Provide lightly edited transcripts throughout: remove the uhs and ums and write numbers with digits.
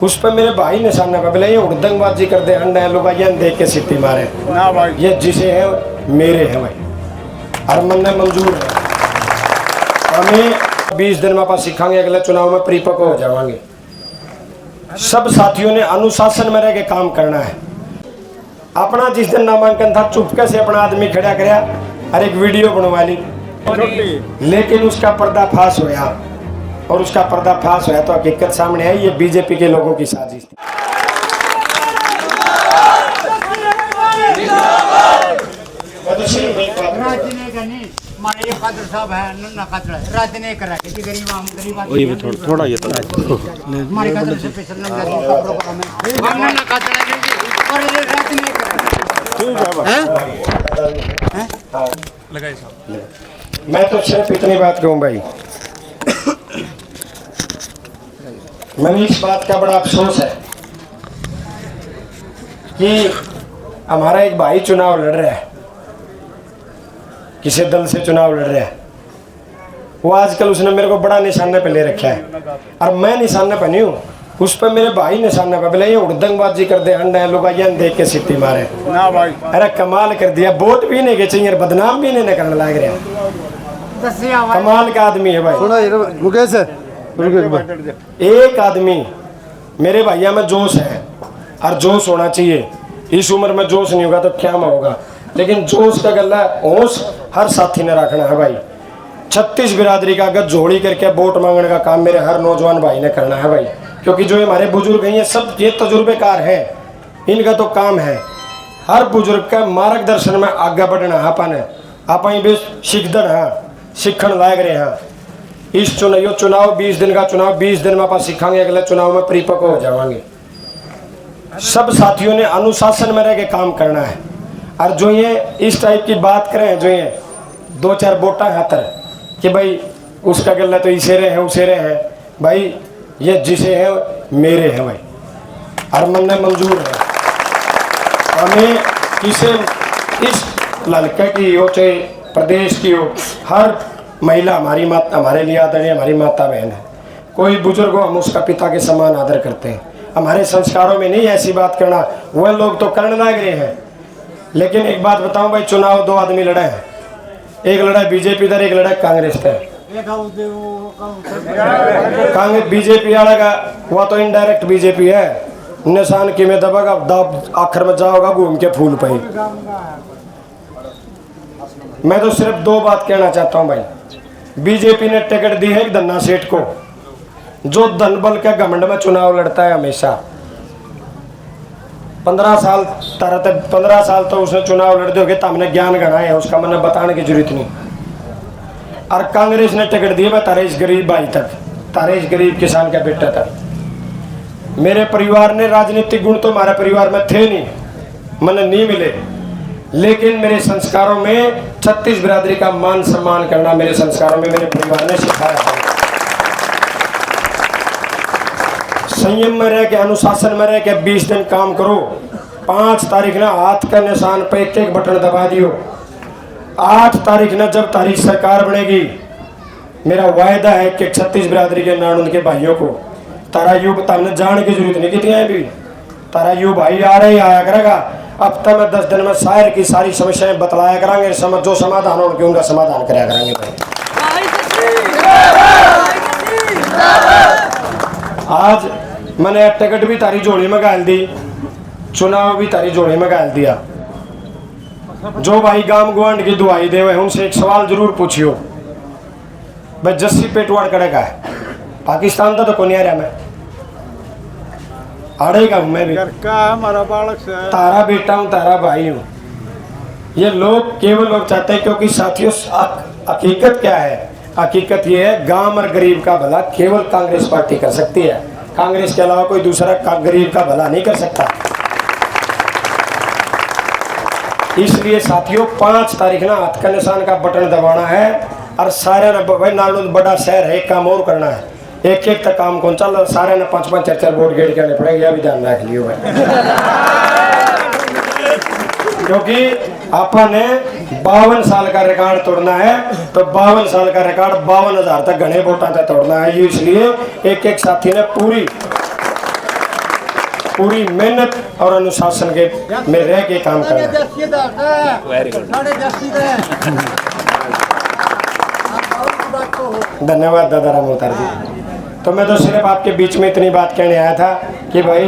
उस पर मेरे भाई निशाना पे बोले ये उड़दंगबाजी कर दे अंडा लोग देख के सिट्टी मारे ना भाई, ये जिसे है मेरे हैं भाई, और मन ने मंजूर है। हमें 20 दिन में पास सिखाएंगे, अगले चुनाव में परिपक्व हो जाएंगे। सब साथियों ने अनुशासन में रह के काम करना है। अपना जिस दिन नामांकन था चुपके से अपना आदमी खड़ा कराया और एक वीडियो बनवा ली, लेकिन उसका पर्दाफाश होया, और उसका पर्दाफाश होया तो हकीकत सामने आई, ये बीजेपी के लोगों की साजिश थी। थोड़ा ये मैं तो सिर्फ इतनी बात कहूँ भाई, मैंने इस बात का बड़ा अफसोस है कि हमारा एक भाई चुनाव लड़ रहा है, किसी दल से चुनाव लड़ रहा है, वो आजकल उसने मेरे को बड़ा निशाने पे ले रखा है, और मैं निशाने पे नहीं हूँ, उस पर मेरे भाई निशाने पे बोले ये उड़दंगबाजी कर दे अंडा लोग देख के सिट्टी मारे ना भाई। अरे कमाल कर दिया, वोट भी नहीं के चाहिए, बदनाम भी नहीं करने लग रहा। कमाल का आदमी है भाई मुकेश है। एक आदमी, मेरे भैया में जोश है और जोश होना चाहिए। इस उम्र में जोश नहीं होगा तो क्या होगा, लेकिन जोश का गला होश हर साथी ने रखना है भाई। 36 बिरादरी का अगर जोड़ी करके वोट मांगने का काम मेरे हर नौजवान भाई ने करना है भाई, क्योंकि जो हमारे बुजुर्ग हैं ये सब ये तजुर्बेकार हैं, इनका तो काम है हर बुजुर्ग का मार्गदर्शन में आगे बढ़ना। आप भी सीखदन हाँ, सीखण लायक रहे हाँ। इस चुनाव 20 दिन का चुनाव, 20 दिन में आप सीखाएंगे, अगले चुनाव में परिपक्व हो जाएंगे। सब साथियों ने अनुशासन में रह के काम करना है, और जो ये इस टाइप की बात करें, जो ये 2-4 वोटा खातर कि भाई उसका गला तो इसे रहे हैं उसे रहे हैं, भाई ये जिसे है मेरे हैं भाई, और मन में मंजूर है। हमें किसे इस लड़के की हो चाहे प्रदेश की हो, हर महिला हमारी माता, हमारे लिए आदरणीय हमारी माता बहन है। कोई बुजुर्ग हो हम उसका पिता के समान आदर करते हैं। हमारे संस्कारों में नहीं ऐसी बात करना, वह लोग तो करने लग रहे हैं। लेकिन एक बात बताऊं भाई, चुनाव 2 आदमी लड़े हैं, एक लड़ा बीजेपी दर, एक लड़ा कांग्रेस पर। कांग्रेस बीजेपी वाला का वह तो इनडायरेक्ट बीजेपी है, निशान कि में दबागा दब आखिर में जाओगा घूम के फूल पे। मैं तो सिर्फ 2 बात कहना चाहता हूं भाई, बीजेपी ने टिकट दी है एक धन्ना सेठ को, जो धन बल के घमंड में चुनाव लड़ता है हमेशा। 15 साल तो उसने चुनाव लड़ते हो, हमने ज्ञान गढ़ा है, उसका मैंने बताने की जरूरत नहीं। और कांग्रेस ने टिकट दी है तारेश गरीब भाई तक, तारेश गरीब किसान का बेटा तक। मेरे परिवार ने राजनीतिक गुण तो हमारे परिवार में थे नहीं, मैंने नहीं मिले, लेकिन मेरे संस्कारों में 36 बिरादरी का मान सम्मान करना मेरे संस्कारों में मेरे परिवार ने सिखाया है। संयम में रह के, अनुशासन में रह के 20 दिन काम करो। 5 तारीख ना हाथ का निशान पे एक बटन दबा दियो। 8 तारीख ना जब तारीख सरकार बनेगी, मेरा वायदा है कि 36 बिरादरी के नानुन के भाइयों को तारा यू बताने जाने की जरूरत नहीं कितनी है भी, तारा यू भाई आ रहे आया करेगा। अब तक मैं 10 दिन में शायर की सारी समस्याएं बतलाया करांगे, समझ जो समाधान हो उनके उनका समाधान कराया करांगे भाई। आज मैंने टिकट भी तारी जोड़ी में गाल दी, चुनाव भी तारी जोड़ी में गाल दिया। जो भाई गांव गुआंढ की दुआई दे हुए उनसे एक सवाल जरूर पूछियो, भाई जस्सी पेटवाड़ करेगा है पाकिस्तान तो कौन आ रहा, मैं आड़ेगा हूँ, मैं भी हमारा बालक से तारा बेटा हूँ, तारा भाई हूँ। ये लोग केवल लोग चाहते हैं, क्योंकि साथियों हकीकत क्या है, हकीकत ये है गांव और गरीब का भला केवल कांग्रेस पार्टी कर सकती है, कांग्रेस के अलावा कोई दूसरा गरीब का भला नहीं कर सकता। इसलिए साथियों 5 तारीख ना हाथ का निशान का बटन दबाना है, और सारे ने भाई नालून बड़ा शहर है, एक काम और करना है, एक तक काम कौन चल, सारे ने 5-5 4-4 वोट गेट करने पड़ेगा, यह भी ध्यान रख लियो भाई। क्योंकि आपने 52 साल का रिकॉर्ड तोड़ना है, तो 52 साल का रिकॉर्ड 52,000 तक घने वोटा तक तोड़ना है। इसलिए एक साथी ने पूरी पूरी मेहनत और अनुशासन के में रह के काम करना। धन्यवाद दादा राम अवतार जी। तो मैं तो सिर्फ आपके बीच में इतनी बात कहने आया था कि भाई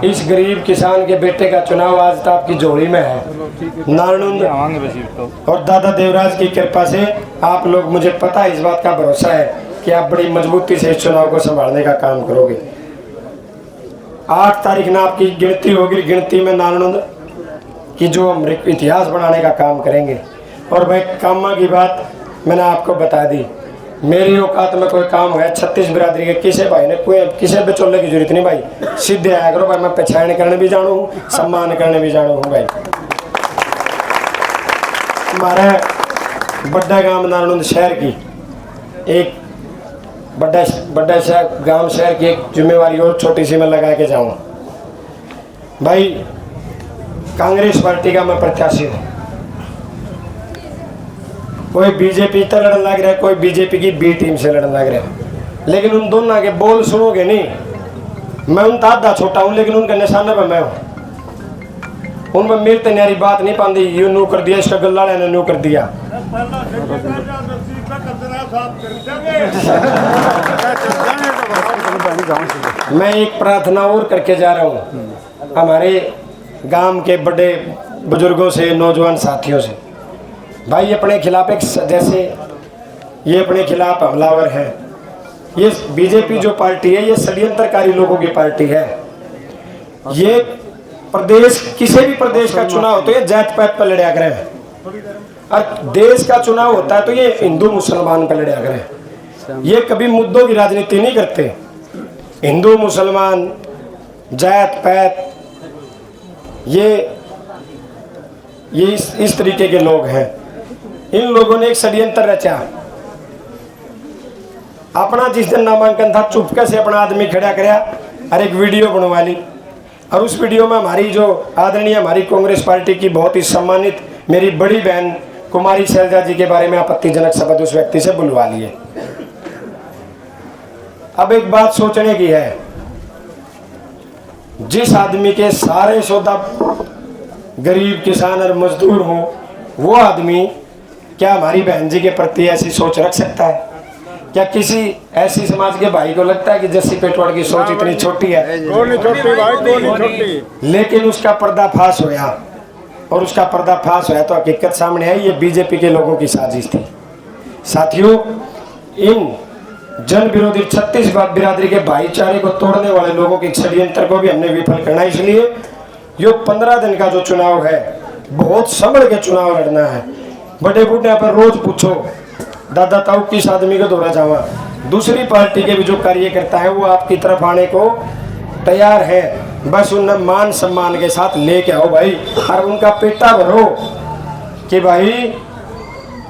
इस गरीब किसान के बेटे का चुनाव आज तो आपकी झोली में है। नारायण और दादा देवराज की कृपा से आप लोग, मुझे पता है, इस बात का भरोसा है कि आप बड़ी मजबूती से इस चुनाव को संभालने का काम करोगे। 8 तारीख ना आपकी गिनती होगी, गिनती में नारायण की जो हम इतिहास बनाने का काम करेंगे। और भाई कामा की बात मैंने आपको बता दी, मेरी औकात में कोई काम है 36 बिरादरी के किसी भाई ने कोई किसी बिचौले की जरूरत नहीं भाई, सीधे आया करो भाई। मैं पहचान करने भी जानू हूँ, सम्मान करने भी जानू हूँ भाई। हमारे बड़ा गांव नारायण शहर की एक बड़ा शहर गांव शहर की एक जिम्मेवारी और छोटी सी मैं लगा के जाऊँ भाई। कांग्रेस पार्टी का मैं प्रत्याशी हूँ। कोई बीजेपी तो लड़न लग रहा है, कोई बीजेपी की बी टीम से लड़न लग रहा है, लेकिन उन दोनों के बोल सुनोगे नहीं। मैं उनका आधा छोटा हूँ लेकिन उनके निशाने पर मैं हूँ। उनमें मेरी तो न्यारी बात नहीं पाती, यू नू कर दिया, इसका गल्ला ने नू कर दिया। मैं एक प्रार्थना और करके जा रहा हूँ हमारे गांव के बड़े बुजुर्गों से, नौजवान साथियों से। भाई अपने खिलाफ एक जैसे ये अपने खिलाफ हमलावर है, ये बीजेपी जो पार्टी है ये षड्यंत्रकारी लोगों की पार्टी है। ये प्रदेश, किसी भी प्रदेश का चुनाव हो तो ये जात पात पर लड़ाया करें, और देश का चुनाव होता है तो ये हिंदू मुसलमान पर लड़ाया करें। ये कभी मुद्दों की राजनीति नहीं करते। हिंदू मुसलमान जात पात ये इस तरीके के लोग हैं। इन लोगों ने एक षड्यंत्र रचा। अपना जिस दिन नामांकन था चुपके से अपना आदमी खड़ा कराया और एक वीडियो बनवा ली, और उस वीडियो में हमारी जो आदरणीय हमारी कांग्रेस पार्टी की बहुत ही सम्मानित मेरी बड़ी बहन कुमारी शैलजा जी के बारे में आपत्तिजनक शब्द उस व्यक्ति से बुलवा लिए। अब एक बात सोचने की है, जिस आदमी के सारे सौदा गरीब किसान और मजदूर हो, वो आदमी क्या हमारी बहन जी के प्रति ऐसी सोच रख सकता है? क्या किसी ऐसी समाज के भाई को लगता है कि जस्सी पेटवाड़ की सोच इतनी छोटी है? लेकिन उसका पर्दाफाश होया, और उसका पर्दाफाश होया तो हकीकत सामने आई, ये बीजेपी के लोगों की साजिश थी। साथियों, इन जन विरोधी 36 बिरादरी के भाईचारे को तोड़ने वाले लोगों के षड्यंत्र को भी हमने विफल करना। इसलिए यो 15 दिन का जो चुनाव है बहुत संभल के चुनाव लड़ना है। बड़े बूढ़े पर रोज पूछो दादा ताऊ किस आदमी को दौरा जावा, दूसरी पार्टी के भी जो कार्यकर्ता है वो आपकी तरफ आने को तैयार है। बस उन्हें मान सम्मान के साथ लेके आओ भाई, और उनका पेटा भरो कि भाई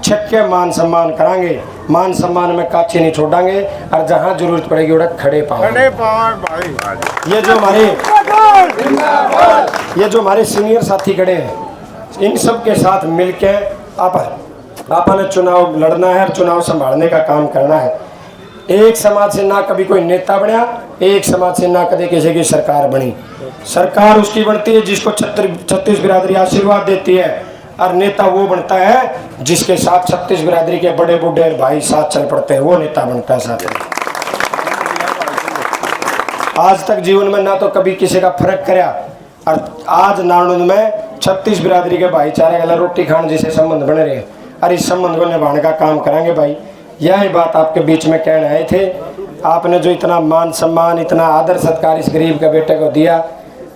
छक्के मान सम्मान करांगे, मान सम्मान में काछी नहीं छोड़ांगे, और जहां जरूरत पड़ेगी उड़ा खड़े पाओगे भाई। ये जो हमारे सीनियर साथी खड़े हैं, इन सब के साथ मिलके आपने चुनाव लड़ना है और चुनाव संभालने का काम करना है। एक समाज से ना कभी कोई नेता बना, एक समाज से ना कभी किसी की सरकार बनी। सरकार उसकी बनती है जिसको 36 बिरादरी आशीर्वाद देती है, और नेता वो बनता है जिसके साथ 36 बिरादरी के बड़े बूढ़े भाई साथ चल पड़ते हैं, वो नेता बनता है। साथ आज तक जीवन में ना तो कभी किसी का फर्क कराया, और आज नारायण में 36 बिरादरी के भाईचारे वाला रोटी खान जिसे संबंध बने रहे, और इस संबंध को निभाने का काम करेंगे भाई। यही बात आपके बीच में कहने आए थे। आपने जो इतना मान सम्मान, इतना आदर सत्कार इस गरीब के बेटे को दिया,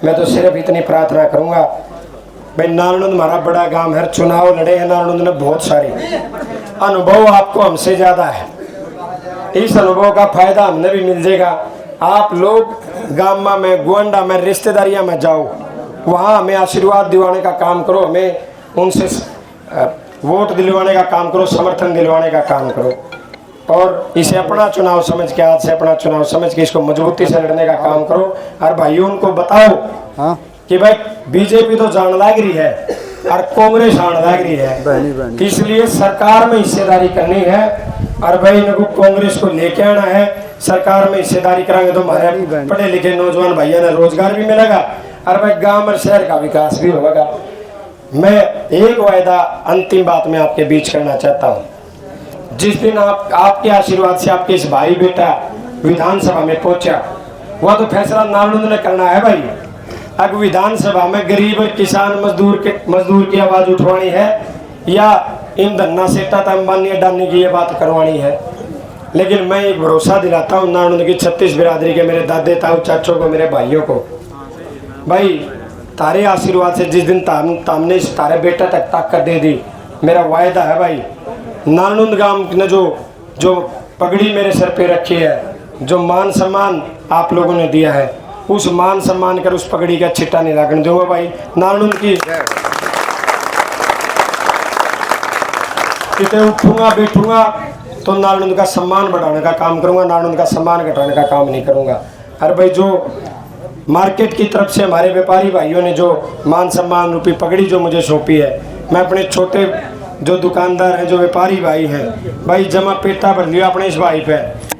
मैं तो सिर्फ इतनी प्रार्थना करूंगा भाई। नारायण हमारा बड़ा गांव है, चुनाव लड़े हैं नारायण ने बहुत सारे अनुभव, आपको हमसे ज्यादा है। इस अनुभव का फायदा हमने भी मिल जाएगा। आप लोग गांव में, गोंडा में, रिश्तेदारियां में जाओ, वहाँ हमें आशीर्वाद दिलवाने का काम करो, हमें उनसे वोट दिलवाने का काम करो, समर्थन दिलवाने का काम करो, और इसे अपना चुनाव समझ के, आज से अपना चुनाव समझ के इसको मजबूती से लड़ने का काम करो। और भाइयों उनको बताओ कि भाई बीजेपी तो जान लाग रही है और कांग्रेस आन लाग रही है, इसलिए सरकार में हिस्सेदारी करनी है और भाई इनको कांग्रेस को लेके आना है, सरकार में हिस्सेदारी कराएंगे तो हमारे पढ़े लिखे नौजवान भाइयों ने रोजगार भी मिलेगा और भाई गांव और शहर का विकास भी होगा। मैं एक वायदा अंतिम बात में आपके बीच करना चाहता हूँ। जिस दिन आपके आशीर्वाद से आपके इस भाई बेटा विधानसभा में पहुंचा, वह तो फैसला नालंद ने करना है भाई। अब विधानसभा में गरीब और किसान मजदूर की आवाज उठवानी है या इन धन्ना सेठा अंबानी अडानी की ये बात करवानी है। लेकिन मैं एक भरोसा दिलाता हूँ नालंद की 36 बिरादरी के मेरे दादे ताऊ चाचों को, मेरे भाइयों को, भाई तारे आशीर्वाद से जिस दिन तामने इस तारे बेटा तक ताकत दे दी, मेरा वायदा है भाई, नालंद गांव ने जो पगड़ी मेरे सर पे रखी है, जो मान सम्मान आप लोगों ने दिया है, उस मान सम्मान कर उस पगड़ी का छिट्टा नहीं लगने दूंगा भाई। नालंद की कितने उठूंगा बैठूंगा तो नालंद का सम्मान बढ़ाने का काम करूंगा, नालंद का सम्मान घटाने का काम नहीं करूंगा। अरे भाई जो मार्केट की तरफ से हमारे व्यापारी भाइयों ने जो मान सम्मान रूपी पगड़ी जो मुझे सौंपी है, मैं अपने छोटे जो दुकानदार हैं, जो व्यापारी भाई हैं, भाई जमा पेटा भर लिया अपने इस भाई पे।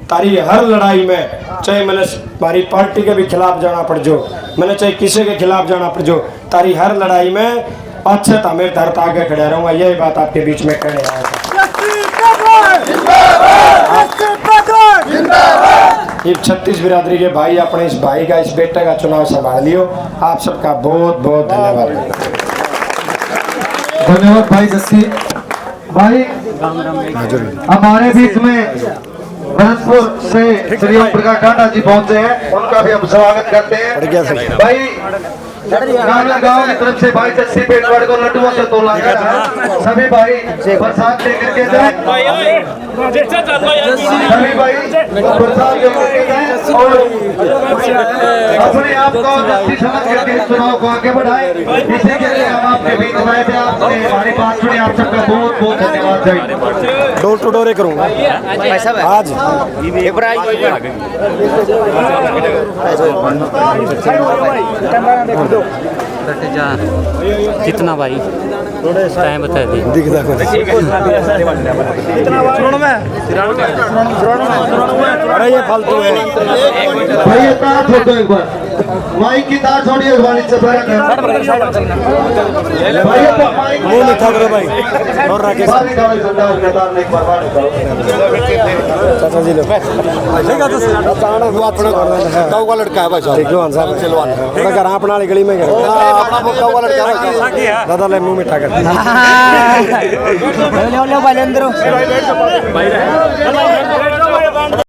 तारी हर लड़ाई में, चाहे मैंने हमारी पार्टी के भी खिलाफ जाना पड़ जो, मैंने चाहे किसी के खिलाफ जाना पड़ जो, तारी हर लड़ाई में अच्छे था मेरे धरत आगे खड़ा रहूंगा। यही बात आपके बीच में कहने आया था। ये 36 बिरादरी के भाई अपने इस भाई का, इस बेटे का चुनाव संभाल लियो। आप सबका बहुत बहुत धन्यवाद। धन्यवाद भाई जस्सी भाई। हमारे बीच में भरतपुर से श्री ओम प्रकाश टाटा जी पहुंचे हैं, उनका भी हम स्वागत करते हैं। भाई गांव की तरफ से भाई जस्सी पेटवाड़ को लड्डुओं से तोला गया है। सभी भाई प्रसाद लेकर के जाए, सभी भाई प्रसाद लेकर के जाए और अपने आप को जस्सी समझ करके इस चुनाव को आगे बढ़ाए। इसी के लिए हम आपके बीच में थे, आपने हमारी बात सुनी, आप सबका बहुत बहुत धन्यवाद। जय डोर टू डोर करूंगा आज। कितना भाई टाइम बता दी अरे ये फालतू है भाई, ये तार छोड़ दो एक बार, माइक की तार छोड़िए वाली से भाई। मुंह मीठा करो भाई और राकेश चाचा जी लो वो अपना गाँव का लड़का है भाई साहब, चलवान साहब घर अपना वाली गली में अपना गाँव का लड़का है दादा ले मुंह मीठा कर ले भाई अंदर